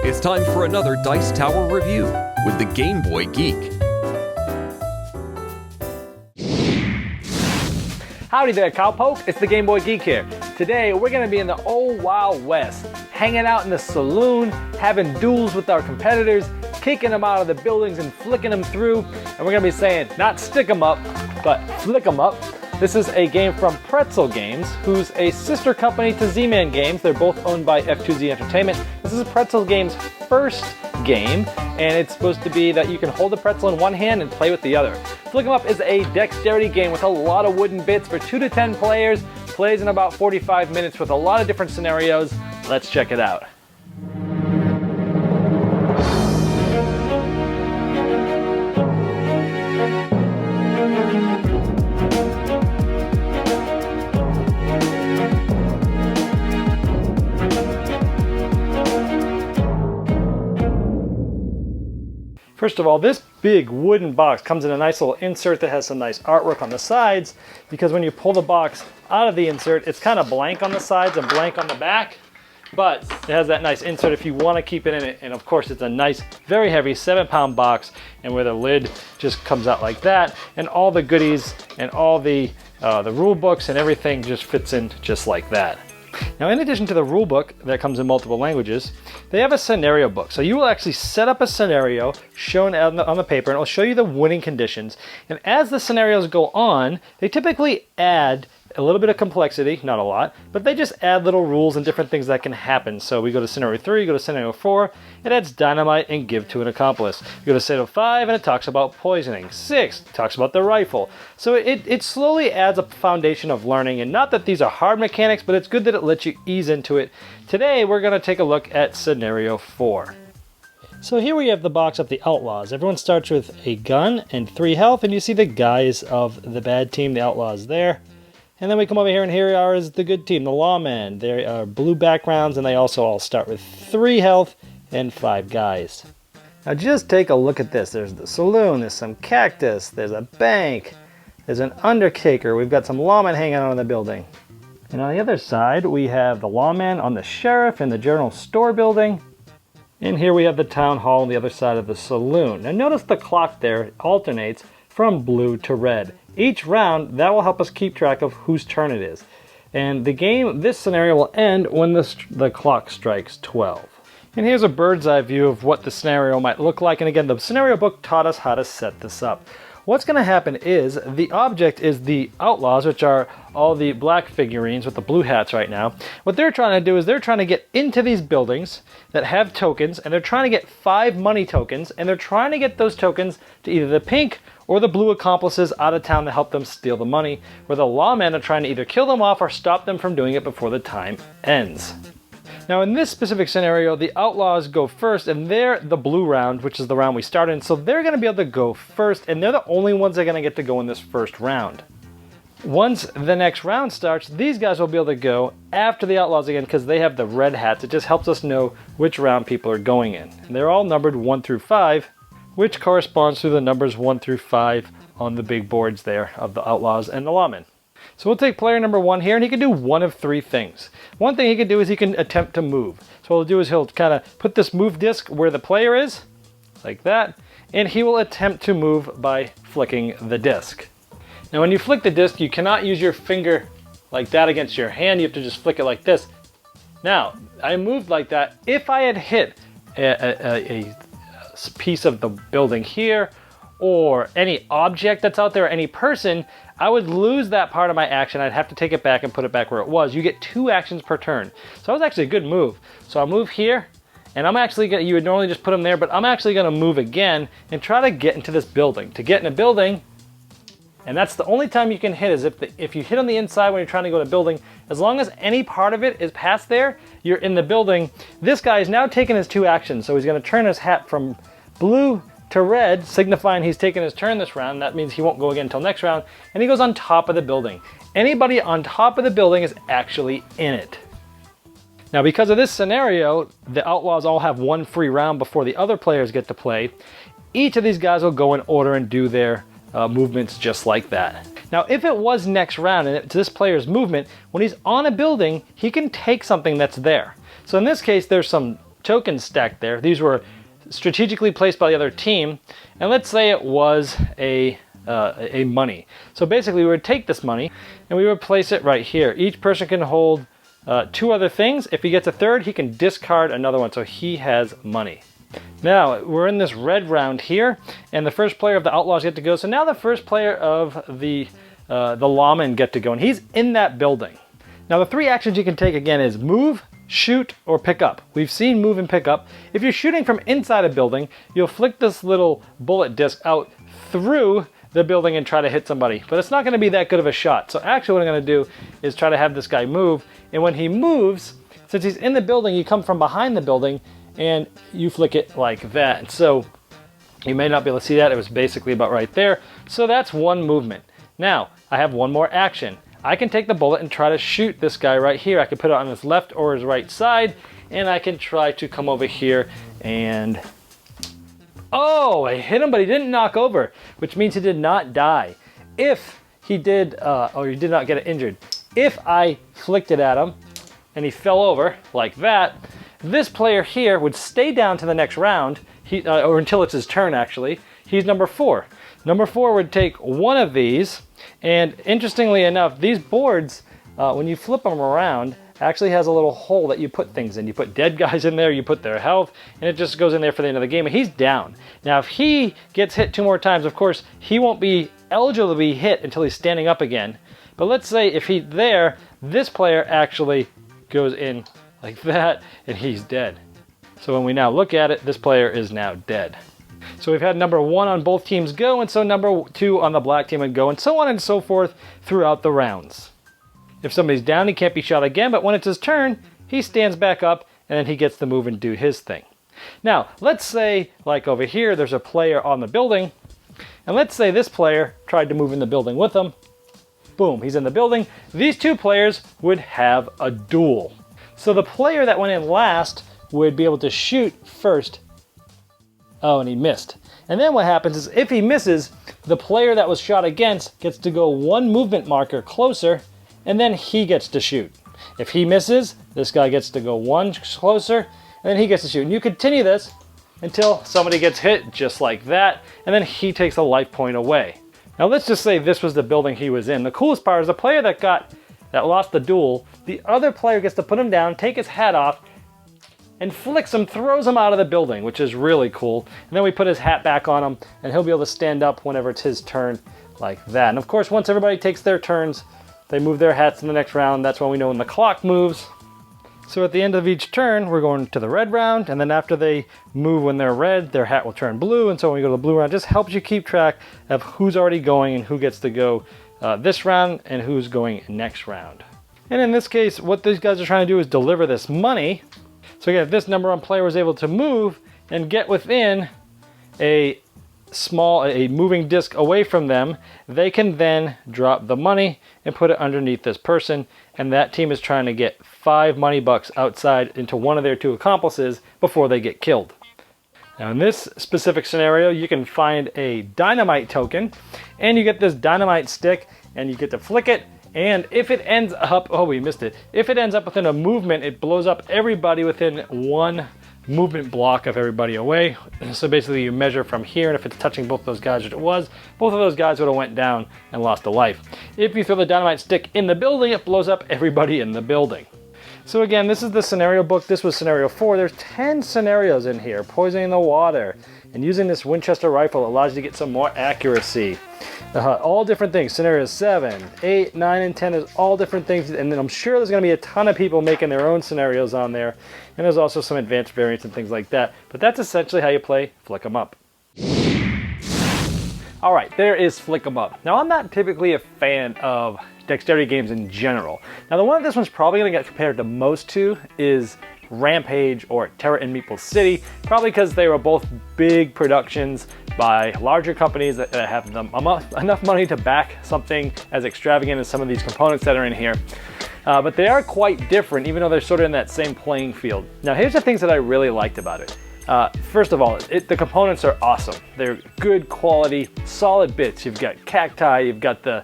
It's time for another Dice Tower review with the Game Boy Geek. Howdy there, cowpoke. It's the Game Boy Geek here. Today, we're going to be in the old Wild West, hanging out in the saloon, having duels with our competitors, kicking them out of the buildings and flicking them through. And we're going to be saying, not stick them up, but flick them up. This is a game from Pretzel Games, who's a sister company to Z-Man Games. They're both owned by F2Z Entertainment. This is Pretzel Games' first game, and it's supposed to be that you can hold the pretzel in one hand and play with the other. Flick 'em Up is a dexterity game with a lot of wooden bits for 2 to 10 players. Plays in about 45 minutes with a lot of different scenarios. Let's check it out. First of all, this big wooden box comes in a nice little insert that has some nice artwork on the sides, because when you pull the box out of the insert, it's kind of blank on the sides and blank on the back, but it has that nice insert if you want to keep it in it. And of course, it's a nice, very heavy 7-pound box, and where the lid just comes out like that, and all the goodies and all the rule books and everything just fits in just like that. Now, in addition to the rule book that comes in multiple languages, they have a scenario book. So you will actually set up a scenario shown on the paper, and it'll show you the winning conditions. And as the scenarios go on, they typically add a little bit of complexity, not a lot, but they just add little rules and different things that can happen. So we go to scenario 3, go to scenario 4, it adds dynamite and give to an accomplice. You go to scenario 5 and it talks about poisoning. 6 talks about the rifle. So it slowly adds a foundation of learning, and not that these are hard mechanics, but it's good that it lets you ease into it. Today we're going to take a look at scenario 4. So here we have the box of the Outlaws. Everyone starts with a gun and 3 health, and you see the guys of the bad team, the Outlaws there. And then we come over here, and here is the good team, the Lawmen. They are blue backgrounds, and they also all start with 3 health and 5 guys. Now just take a look at this. There's the saloon, there's some cactus, there's a bank, there's an undertaker. We've got some lawmen hanging out in the building. And on the other side, we have the lawman on the sheriff in the general store building. And here we have the town hall on the other side of the saloon. Now notice the clock there alternates from blue to red. Each round, that will help us keep track of whose turn it is. And the game, this scenario will end when the clock strikes 12. And here's a bird's eye view of what the scenario might look like. And again, the scenario book taught us how to set this up. What's going to happen is the object is the Outlaws, which are all the black figurines with the blue hats right now. What they're trying to do is they're trying to get into these buildings that have tokens, and they're trying to get 5 money tokens, and they're trying to get those tokens to either the pink or the blue accomplices out of town to help them steal the money, where the lawmen are trying to either kill them off or stop them from doing it before the time ends. Now in this specific scenario, the Outlaws go first, and they're the blue round, which is the round we started in, so they're going to be able to go first, and they're the only ones that are going to get to go in this first round. Once the next round starts, these guys will be able to go after the Outlaws again, because they have the red hats. It just helps us know which round people are going in. And they're all numbered 1 through 5, which corresponds to the numbers 1 through 5 on the big boards there of the Outlaws and the Lawmen. So we'll take player number 1 here, and he can do one of 3 things. One thing he can do is he can attempt to move. So what he'll do is he'll kind of put this move disc where the player is, like that, and he will attempt to move by flicking the disc. Now when you flick the disc, you cannot use your finger like that against your hand. You have to just flick it like this. Now, I moved like that. If I had hit a piece of the building here, or any object that's out there, any person, I would lose that part of my action. I'd have to take it back and put it back where it was. You get 2 actions per turn. So that was actually a good move. So I'll move here, and I'm actually gonna, you would normally just put them there, but I'm actually gonna move again and try to get into this building. To get in a building, and that's the only time you can hit, is if you hit on the inside when you're trying to go to a building, as long as any part of it is past there, you're in the building. This guy is now taking his 2 actions, so he's gonna turn his hat from blue to red, signifying he's taken his turn this round. That means he won't go again until next round, and he goes on top of the building. Anybody on top of the building is actually in it. Now because of this scenario, the Outlaws all have 1 free round before the other players get to play. Each of these guys will go in order and do their movements just like that. Now, if it was next round and it's this player's movement, when he's on a building, he can take something that's there. So in this case, there's some tokens stacked there. These were strategically placed by the other team, and let's say it was a money. So basically we would take this money and we would place it right here. Each person can hold 2 other things. If he gets a third, he can discard another one, so he has money. Now we're in this red round here, and the first player of the Outlaws get to go. So now the first player of the Lawmen get to go, and he's in that building. Now the 3 actions you can take again is move, shoot, or pick up. We've seen move and pick up. If you're shooting from inside a building, you'll flick this little bullet disc out through the building and try to hit somebody, but it's not going to be that good of a shot. So actually what I'm going to do is try to have this guy move, and when he moves, since he's in the building, you come from behind the building and you flick it like that. And so you may not be able to see that. It was basically about right there. So that's one movement. Now I have one more action. I can take the bullet and try to shoot this guy right here. I can put it on his left or his right side, and I can try to come over here and, oh, I hit him, but he didn't knock over, which means he did not die. If he did, or he did not get injured. If I flicked it at him and he fell over like that, this player here would stay down to the next round, or until it's his turn actually. He's number 4. Number 4 would take one of these, and interestingly enough, these boards, when you flip them around, actually has a little hole that you put things in. You put dead guys in there, you put their health, and it just goes in there for the end of the game, and he's down. Now if he gets hit 2 more times, of course, he won't be eligible to be hit until he's standing up again. But let's say if he's there, this player actually goes in like that, and he's dead. So when we now look at it, this player is now dead. So we've had number 1 on both teams go, and so number 2 on the black team would go, and so on and so forth throughout the rounds. If somebody's down, he can't be shot again, but when it's his turn, he stands back up, and then he gets to move and do his thing. Now, let's say, like over here, there's a player on the building, and let's say this player tried to move in the building with him. Boom, he's in the building. These 2 players would have a duel. So the player that went in last would be able to shoot first. Oh, and he missed. And then what happens is if he misses, the player that was shot against gets to go 1 movement marker closer, and then he gets to shoot. If he misses, this guy gets to go 1 closer, and then he gets to shoot. And you continue this until somebody gets hit just like that, and then he takes a life point away. Now let's just say this was the building he was in. The coolest part is the player that lost the duel, the other player gets to put him down, take his hat off, and flicks him, throws him out of the building, which is really cool. And then we put his hat back on him, and he'll be able to stand up whenever it's his turn like that. And of course, once everybody takes their turns, they move their hats in the next round. That's when we know when the clock moves. So at the end of each turn, we're going to the red round, and then after they move when they're red, their hat will turn blue, and so when we go to the blue round, it just helps you keep track of who's already going and who gets to go this round and who's going next round. And in this case, what these guys are trying to do is deliver this money. So again, if this number 1 player was able to move and get within a moving disc away from them, they can then drop the money and put it underneath this person, and that team is trying to get 5 money bucks outside into one of their 2 accomplices before they get killed. Now in this specific scenario, you can find a dynamite token, and you get this dynamite stick, and you get to flick it, and if it ends up, oh, we missed it. If it ends up within a movement, it blows up everybody within 1 movement block of everybody away. So basically you measure from here, and if it's touching both those guys, which it was, both of those guys would have went down and lost a life. If you throw the dynamite stick in the building, it blows up everybody in the building. So again, this is the scenario book. This was scenario 4. There's 10 scenarios in here. Poisoning the water, and using this Winchester rifle allows you to get some more accuracy. All different things. Scenarios 7, 8, 9, and 10 is all different things, and then I'm sure there's going to be a ton of people making their own scenarios on there, and there's also some advanced variants and things like that. But that's essentially how you play Flick 'em Up. All right, there is Flick 'em Up. Now I'm not typically a fan of dexterity games in general. Now the one that this one's probably going to get compared the most to is Rampage or Terror in Meeple City, probably because they were both big productions by larger companies that have enough money to back something as extravagant as some of these components that are in here. But they are quite different, even though they're sort of in that same playing field. Now here's the things that I really liked about it. First of all, the components are awesome. They're good quality, solid bits. You've got cacti, you've got the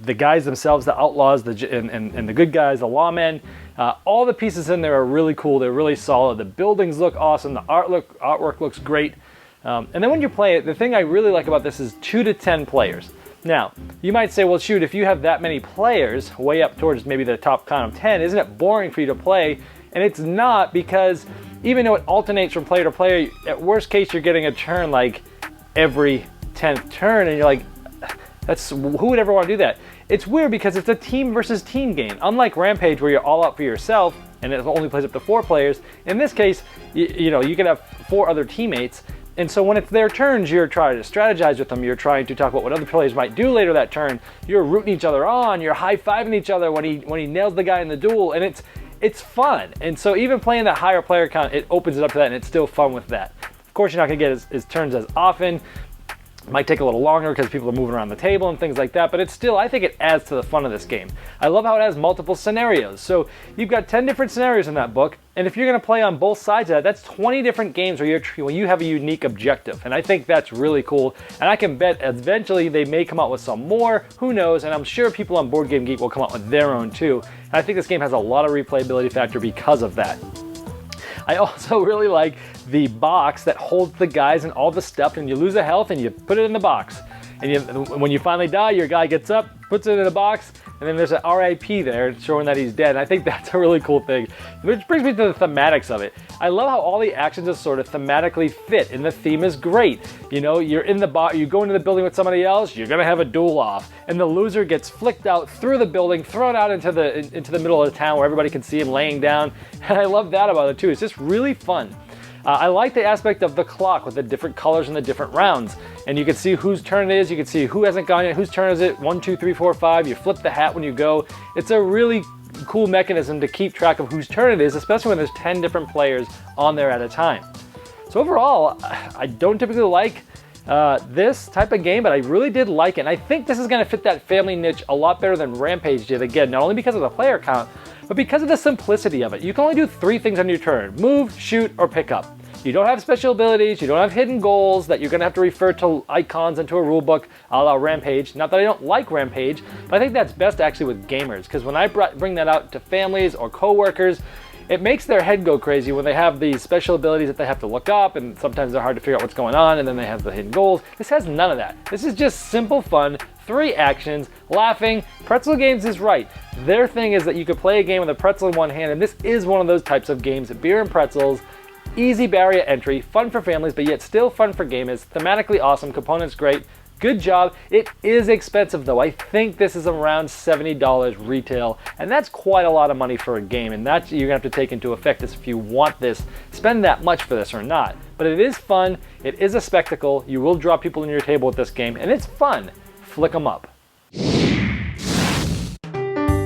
the guys themselves, the outlaws, and the good guys, the lawmen. All the pieces in there are really cool. They're really solid. The buildings look awesome. The artwork looks great. And then when you play it, the thing I really like about this is 2 to 10 players. Now, you might say, well, shoot, if you have that many players, way up towards maybe the top count of 10, isn't it boring for you to play? And it's not, because even though it alternates from player to player, at worst case, you're getting a turn like every 10th turn, and you're like, who would ever want to do that? It's weird because it's a team versus team game. Unlike Rampage, where you're all out for yourself and it only plays up to 4 players, in this case, you know, you can have 4 other teammates. And so when it's their turns, you're trying to strategize with them. You're trying to talk about what other players might do later that turn. You're rooting each other on. You're high-fiving each other when he nails the guy in the duel, and it's fun. And so even playing that higher player count, it opens it up to that, and it's still fun with that. Of course, you're not going to get his turns as often. It might take a little longer because people are moving around the table and things like that, but it's still, I think it adds to the fun of this game. I love how it has multiple scenarios. So you've got 10 different scenarios in that book, and if you're going to play on both sides of that, that's 20 different games where you have a unique objective, and I think that's really cool. And I can bet eventually they may come out with some more, who knows, and I'm sure people on Board Game Geek will come out with their own too. And I think this game has a lot of replayability factor because of that. I also really like the box that holds the guys and all the stuff, and you lose a health and you put it in the box. And when you finally die, your guy gets up, puts it in a box, and then there's an RIP there showing that he's dead. And I think that's a really cool thing, which brings me to the thematics of it. I love how all the actions just sort of thematically fit, and the theme is great. You know, you're in the box, you go into the building with somebody else, you're gonna have a duel off, and the loser gets flicked out through the building, thrown out into the middle of the town where everybody can see him laying down. And I love that about it too. It's just really fun. I like the aspect of the clock with the different colors and the different rounds. And you can see whose turn it is, you can see who hasn't gone yet, whose turn is it, 1, 2, 3, 4, 5, you flip the hat when you go. It's a really cool mechanism to keep track of whose turn it is, especially when there's 10 different players on there at a time. So overall, I don't typically like this type of game, but I really did like it. And I think this is gonna fit that family niche a lot better than Rampage did. Again, not only because of the player count, but because of the simplicity of it. You can only do 3 things on your turn: move, shoot, or pick up. You don't have special abilities, you don't have hidden goals that you're gonna have to refer to icons into a rule book a la Rampage. Not that I don't like Rampage, but I think that's best actually with gamers, because when I bring that out to families or coworkers, it makes their head go crazy when they have these special abilities that they have to look up, and sometimes they're hard to figure out what's going on, and then they have the hidden goals. This has none of that. This is just simple fun, 3 actions, laughing. Pretzel Games is right. Their thing is that you could play a game with a pretzel in one hand, and this is one of those types of games, beer and pretzels. Easy barrier entry, fun for families, but yet still fun for gamers. Thematically awesome, components great. Good job. It is expensive though. I think this is around $70 retail, and that's quite a lot of money for a game, and that's you're gonna have to take into effect this if you want this, spend that much for this or not. But it is fun, it is a spectacle, you will draw people in your table with this game, and it's fun. Flick 'em up.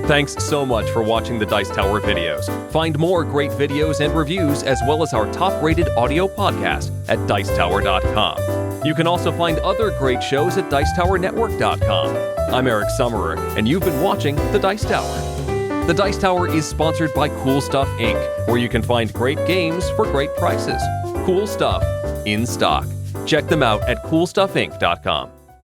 Thanks so much for watching the Dice Tower videos. Find more great videos and reviews, as well as our top-rated audio podcast at Dicetower.com. You can also find other great shows at Dicetowernetwork.com. I'm Eric Summerer, and you've been watching The Dice Tower. The Dice Tower is sponsored by Cool Stuff Inc., where you can find great games for great prices. Cool stuff in stock. Check them out at CoolStuffInc.com.